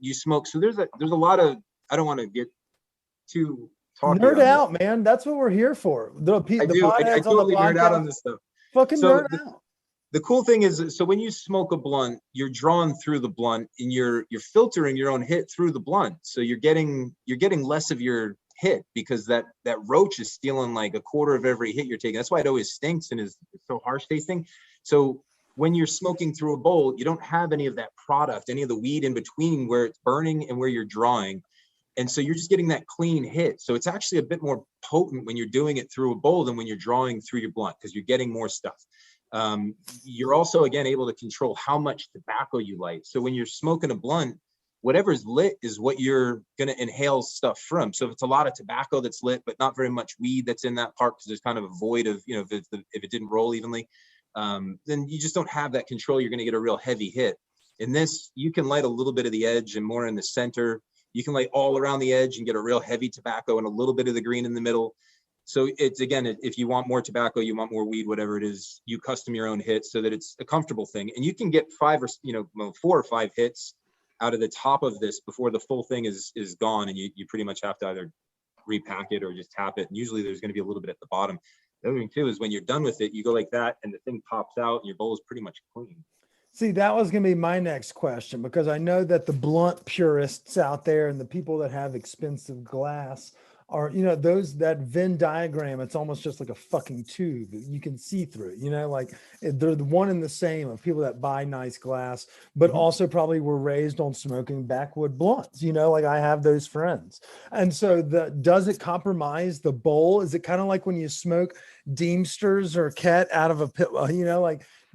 you smoke. So there's a lot of, I don't want to get too talky Nerd on out, this. man. That's what we're here for. The I potheads on the totally nerd out on podcast, this stuff. fucking So nerd out. the cool thing is, so when you smoke a blunt, you're drawn through the blunt and you're filtering your own hit through the blunt. So you're getting less of your hit because that roach is stealing like a quarter of every hit you're taking. That's why it always stinks and is so harsh tasting. So when you're smoking through a bowl, you don't have any of that product, any of the weed in between where it's burning and where you're drawing. And so you're just getting that clean hit. So it's actually a bit more potent when you're doing it through a bowl than when you're drawing through your blunt, because you're getting more stuff. You're also, again, able to control how much tobacco you light. So when you're smoking a blunt, whatever's lit is what you're going to inhale stuff from. So if it's a lot of tobacco that's lit, but not very much weed that's in that part, because there's kind of a void of, if it didn't roll evenly, then you just don't have that control. You're going to get a real heavy hit. In this, you can light a little bit of the edge and more in the center. You can light all around the edge and get a real heavy tobacco and a little bit of the green in the middle. So it's, again, if you want more tobacco, you want more weed, whatever it is, you custom your own hits so that it's a comfortable thing. And you can get 4 or 5 hits out of the top of this before the full thing is gone. And you pretty much have to either repack it or just tap it. And usually there's going to be a little bit at the bottom. The other thing too is when you're done with it, you go like that and the thing pops out and your bowl is pretty much clean. See, that was going to be my next question, because I know that the blunt purists out there and the people that have expensive glass are, that Venn diagram, it's almost just like a fucking tube. You can see through it, like they're the one and the same of people that buy nice glass, but also probably were raised on smoking backwood blunts, like I have those friends. And so does it compromise the bowl? Is it kind of like when you smoke Deemsters or Ket out of a pit,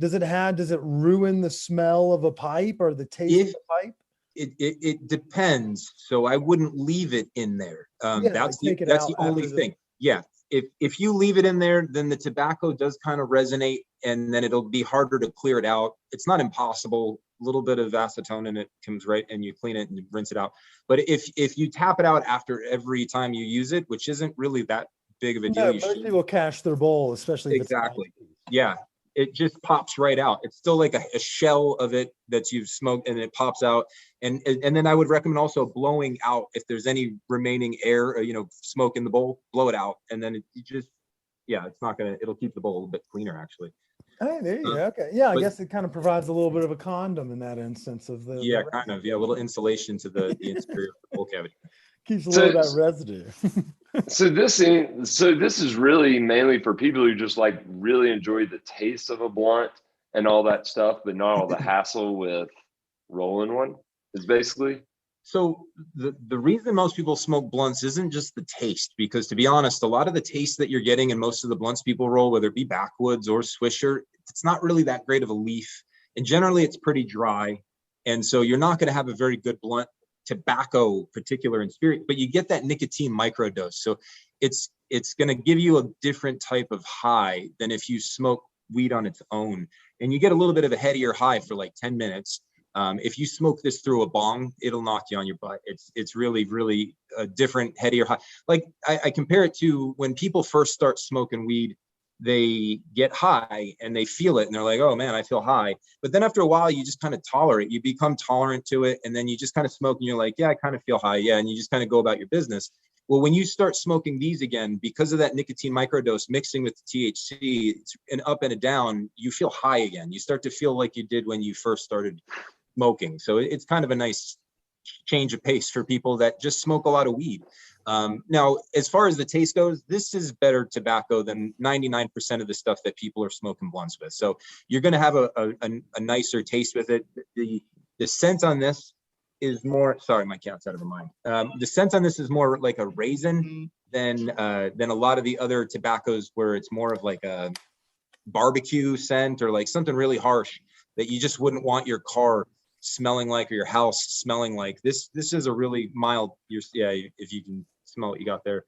does it ruin the smell of a pipe or the taste of the pipe? It depends. So I wouldn't leave it in there. That's the only thing. Yeah. If you leave it in there, then the tobacco does kind of resonate and then it'll be harder to clear it out. It's not impossible. A little bit of acetone and it comes right and you clean it and you rinse it out. But if you tap it out after every time you use it, which isn't really that big of a deal. Most people cache their bowl, especially if exactly. Yeah. It just pops right out. It's still like a shell of it that you've smoked and it pops out. And then I would recommend also blowing out if there's any remaining air, or, smoke in the bowl, blow it out. And then it'll keep the bowl a little bit cleaner actually. Hey, there you go. Okay. Yeah, I guess it kind of provides a little bit of a condom in that instance of the. Yeah, kind of. Yeah, a little insulation to the interior of the bowl cavity. Keeps a little of that residue. So this is really mainly for people who just like really enjoy the taste of a blunt and all that stuff, but not all the hassle with rolling one, is basically. So the reason most people smoke blunts isn't just the taste, because to be honest, a lot of the taste that you're getting in most of the blunts people roll, whether it be backwoods or Swisher, it's not really that great of a leaf. And generally it's pretty dry. And so you're not going to have a very good blunt tobacco particular in spirit, but you get that nicotine microdose. So it's going to give you a different type of high than if you smoke weed on its own. And you get a little bit of a headier high for like 10 minutes. If you smoke this through a bong, it'll knock you on your butt. It's really, really a different headier high. Like I compare it to when people first start smoking weed, they get high and they feel it and they're like, oh man, I feel high. But then after a while, you just kind of tolerate, you become tolerant to it. And then you just kind of smoke and you're like, yeah, I kind of feel high. Yeah. And you just kind of go about your business. Well, when you start smoking these again, because of that nicotine microdose mixing with the THC, it's an up and a down, you feel high again. You start to feel like you did when you first started smoking. So it's kind of a nice change of pace for people that just smoke a lot of weed. Now, as far as the taste goes, this is better tobacco than 99% of the stuff that people are smoking blunts with. So you're going to have a nicer taste with it. The scent on this is more, sorry, my cat's out of her mind. The scent on this is more like a raisin than a lot of the other tobaccos where it's more of like a barbecue scent or like something really harsh that you just wouldn't want your car smelling like, or your house smelling like. This is a really mild, if you can smell what you got there,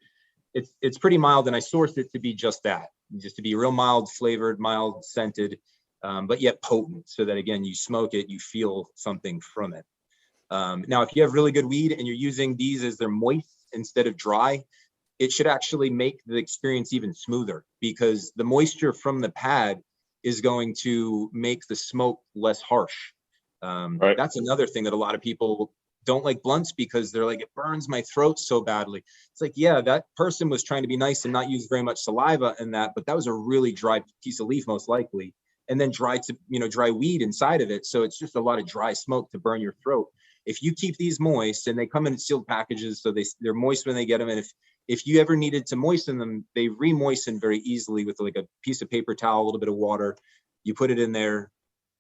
it's pretty mild, and I sourced it to be just that, just to be real mild flavored, mild scented, but yet potent, so that again, you smoke it, you feel something from it. Now, if you have really good weed and you're using these as they're moist instead of dry, it should actually make the experience even smoother, because the moisture from the pad is going to make the smoke less harsh. Right. That's another thing that a lot of people don't like blunts because they're like, it burns my throat so badly. It's like, yeah, that person was trying to be nice and not use very much saliva in that, but that was a really dry piece of leaf, most likely. And then dry weed inside of it. So it's just a lot of dry smoke to burn your throat. If you keep these moist, and they come in sealed packages, so they're moist when they get them. And if you ever needed to moisten them, they re-moisten very easily with like a piece of paper towel, a little bit of water. You put it in there.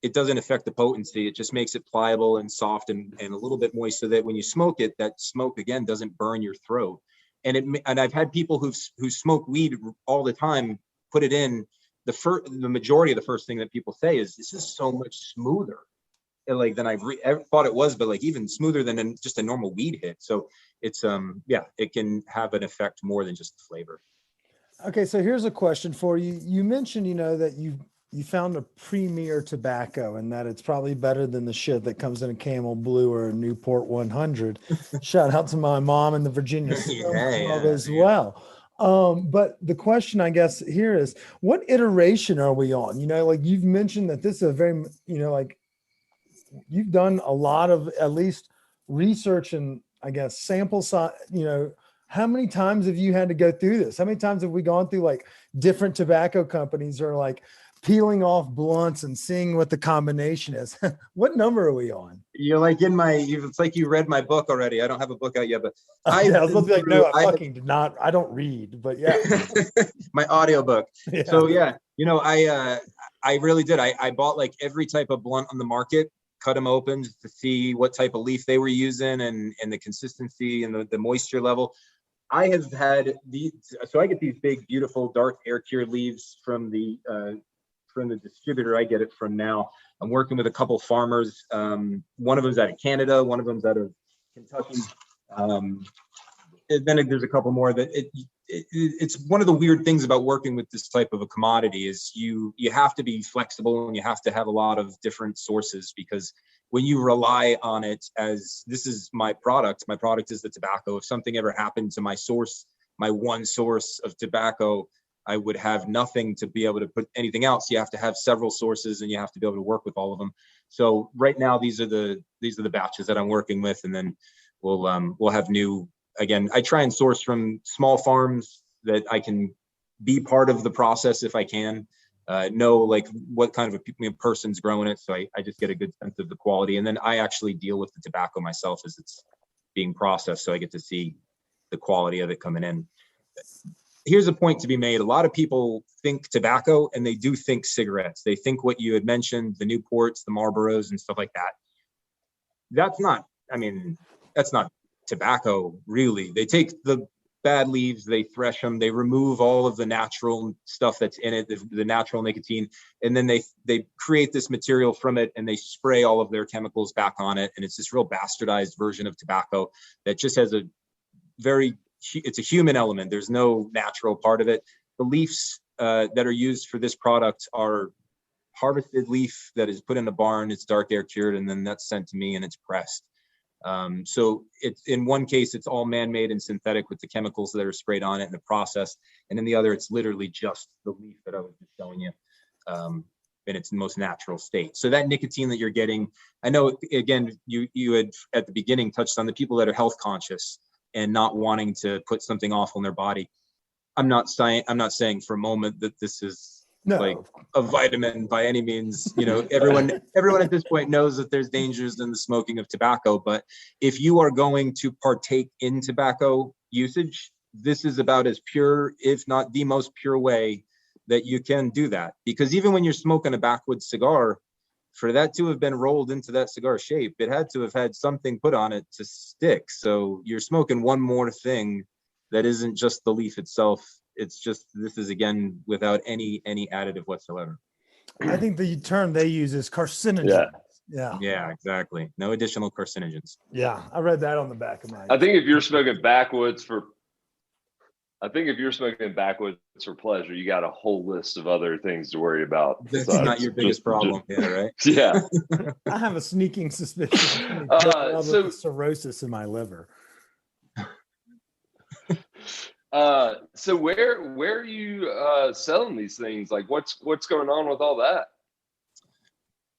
It doesn't affect the potency. It just makes it pliable and soft and a little bit moist, so that when you smoke it, that smoke again doesn't burn your throat. And I've had people who smoke weed all the time put it in. The majority of the first thing that people say is, this is so much smoother, like, than I've ever thought it was, but like even smoother than just a normal weed hit. So it's it can have an effect more than just the flavor. Okay, so here's a question for you. You mentioned, that you found a premier tobacco and that it's probably better than the shit that comes in a Camel Blue or a Newport 100. Shout out to my mom in the Virginia Club as well. But the question, I guess, here is, what iteration are we on? Like, you've mentioned that this is a very, like, you've done a lot of at least research and, I guess, sample size. How many times have you had to go through this? How many times have we gone through like different tobacco companies, or like peeling off blunts and seeing what the combination is? What number are we on? You're like it's like you read my book already. I don't have a book out yet, but I was supposed to be like, no, I fucking did not. I don't read, but yeah. My audiobook. Yeah. So yeah, I really did. I bought like every type of blunt on the market, cut them open to see what type of leaf they were using and the consistency and the moisture level. I have had so I get these big, beautiful, dark air cured leaves from the distributor I get it from now. I'm working with a couple farmers. One of them's out of Canada, one of them's out of Kentucky. And then there's a couple more that it's one of the weird things about working with this type of a commodity is you have to be flexible, and you have to have a lot of different sources, because when you rely on it as, this is my product is the tobacco. If something ever happened to my one source of tobacco, I would have nothing to be able to put anything else. You have to have several sources, and you have to be able to work with all of them. So right now, these are the batches that I'm working with, and then we'll have new. Again, I try and source from small farms that I can be part of the process if I can. Know like what kind of a person's growing it, so I just get a good sense of the quality, and then I actually deal with the tobacco myself as it's being processed, so I get to see the quality of it coming in. Here's a point to be made. A lot of people think tobacco, and they do think cigarettes. They think what you had mentioned, the Newports, the Marlboros, and stuff like that. That's not tobacco, really. They take the bad leaves, they thresh them, they remove all of the natural stuff that's in it, the natural nicotine, and then they create this material from it, and they spray all of their chemicals back on it, and it's this real bastardized version of tobacco that just has it's a human element. There's no natural part of it. The leaves that are used for this product are harvested leaf that is put in a barn, it's dark air cured, and then that's sent to me and it's pressed. So it's, in one case, it's all man-made and synthetic with the chemicals that are sprayed on it in the process. And in the other, it's literally just the leaf that I was just showing you in its most natural state. So that nicotine that you're getting, I know, again, you had at the beginning touched on the people that are health conscious and not wanting to put something awful in their body. I'm not saying for a moment that this is like a vitamin by any means. Everyone at this point knows that there's dangers in the smoking of tobacco, but if you are going to partake in tobacco usage, this is about as pure, if not the most pure way that you can do that. Because even when you're smoking a backwoods cigar, for that to have been rolled into that cigar shape, it had to have had something put on it to stick. So you're smoking one more thing that isn't just the leaf itself. It's just, this is, again, without any additive whatsoever. I think the term they use is carcinogen. Yeah, exactly. No additional carcinogens. Yeah, I read that on the back of my. I think if you're smoking backwoods for pleasure, you got a whole list of other things to worry about. That's not your biggest problem. Yeah, right? Yeah. I have a sneaking suspicion of cirrhosis in my liver. So where are you selling these things? Like what's going on with all that?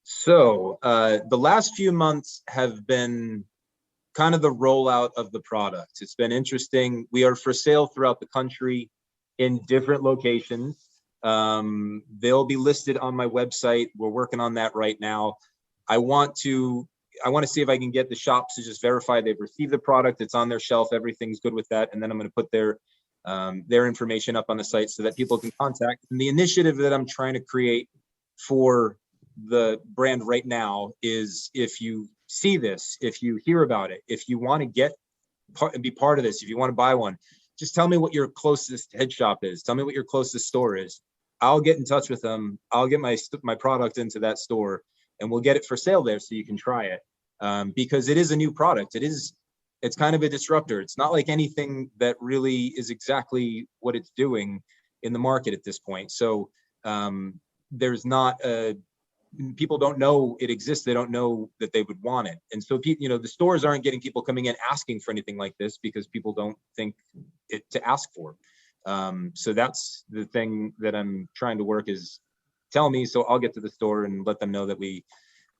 So the last few months have been kind of the rollout of the product. It's been interesting. We are for sale throughout the country in different locations. They'll be listed on my website. We're working on that right now. I want to see if I can get the shops to just verify they've received the product. It's on their shelf. Everything's good with that. And then I'm going to put their information up on the site so that people can contact. And the initiative that I'm trying to create for the brand right now is, if you see this, if you hear about it, if you want to get and be part of this, if you want to buy one, just tell me what your closest head shop is. Tell me what your closest store is. I'll get in touch with them. I'll get my product into that store, and we'll get it for sale there so you can try it. Because it is a new product. It's kind of a disruptor. It's not like anything that really is exactly what it's doing in the market at this point. So there's not people don't know it exists. They don't know that they would want it. And so, the stores aren't getting people coming in asking for anything like this because people don't think it to ask for. So that's the thing that I'm trying to work is tell me, so I'll get to the store and let them know that we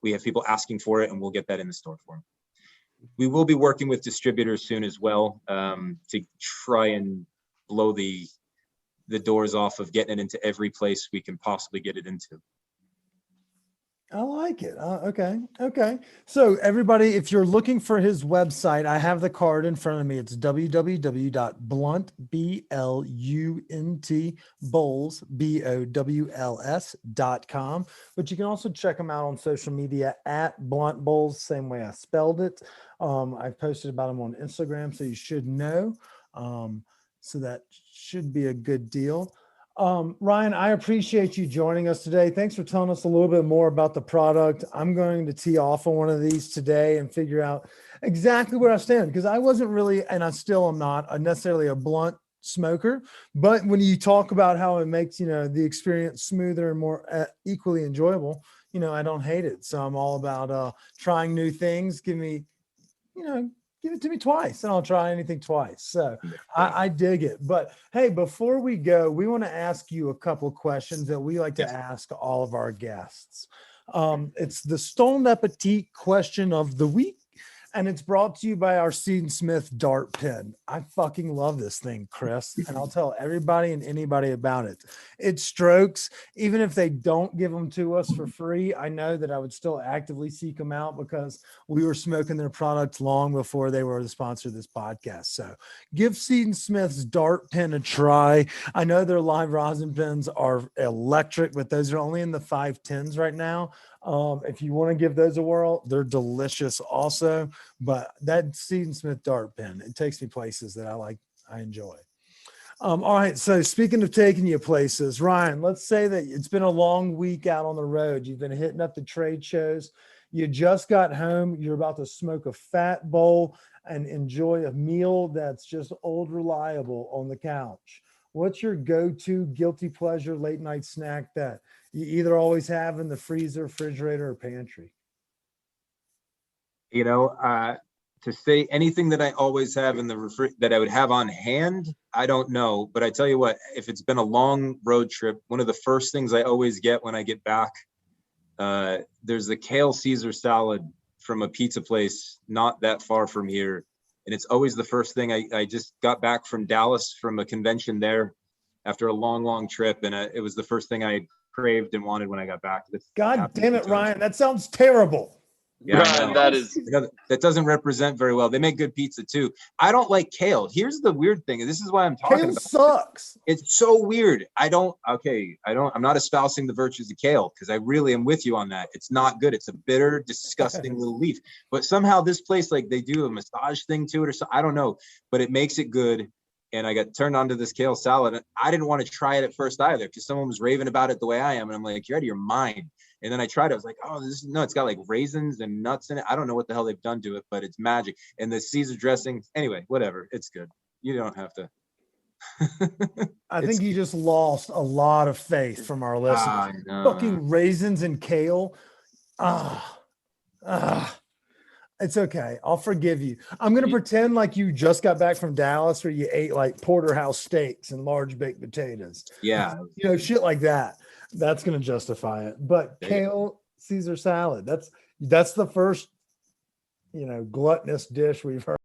have people asking for it, and we'll get that in the store for them. We will be working with distributors soon as well, to try and blow the doors off of getting it into every place we can possibly get it into. I like it. Okay. So everybody, if you're looking for his website, I have the card in front of me. It's www.bluntbowls.com. But you can also check him out on social media at BluntBowls, same way I spelled it. I've posted about him on Instagram, so you should know. So that should be a good deal. Ryan, I appreciate you joining us today. Thanks for telling us a little bit more about the product. I'm going to tee off on one of these today and figure out exactly where I stand, because I wasn't really, and I still am not necessarily a blunt smoker, but when you talk about how it makes, the experience smoother and more equally enjoyable, I don't hate it. So I'm all about trying new things. Give it to me twice and I'll try anything twice. So I dig it. But hey, before we go, we want to ask you a couple of questions that we like to ask all of our guests. It's the Stone Appetit question of the week, and it's brought to you by our Seed Smith dart pen. I fucking love this thing, Chris, and I'll tell everybody and anybody about it. It strokes. Even if they don't give them to us for free, I know that I would still actively seek them out because we were smoking their products long before they were the sponsor of this podcast. So give Seed Smith's dart pen a try. I know their live rosin pens are electric, but those are only in the 510s right now. If you want to give those a whirl, they're delicious also. But that Seed Smith dart pen, it takes me places that I enjoy. All right. So speaking of taking you places, Ryan, let's say that it's been a long week out on the road. You've been hitting up the trade shows. You just got home. You're about to smoke a fat bowl and enjoy a meal that's just old reliable on the couch. What's your go-to guilty pleasure late night snack that you either always have in the freezer, refrigerator, or pantry? To say anything that I always have in the that I would have on hand, I don't know. But I tell you what, if it's been a long road trip, one of the first things I always get when I get back, there's the kale Caesar salad from a pizza place not that far from here. And it's always the first thing. I just got back from Dallas from a convention there after a long trip. And it was the first thing I craved and wanted when I got back. God damn it, Ryan. That sounds terrible. Yeah, Ryan, that doesn't represent very well. They make good pizza too. I don't like kale. Here's the weird thing, and this is why I'm talking kale about sucks. It's so weird. I'm not espousing the virtues of kale because I really am with you on that. It's not good. It's a bitter, disgusting little leaf. But somehow this place, like they do a massage thing to it or something. I don't know, but it makes it good. And I got turned on to this kale salad. I didn't want to try it at first either because someone was raving about it the way I am. And I'm like, you're out of your mind. And then I tried it. I was like, oh, it's got like raisins and nuts in it. I don't know what the hell they've done to it, but it's magic. And the Caesar dressing, anyway, whatever. It's good. You don't have to. I think you just lost a lot of faith from our listeners. Fucking raisins and kale. It's okay. I'll forgive you. I'm going to pretend like you just got back from Dallas where you ate like porterhouse steaks and large baked potatoes. Yeah. Shit like that. That's going to justify it. But kale Caesar salad, that's the first, gluttonous dish we've heard.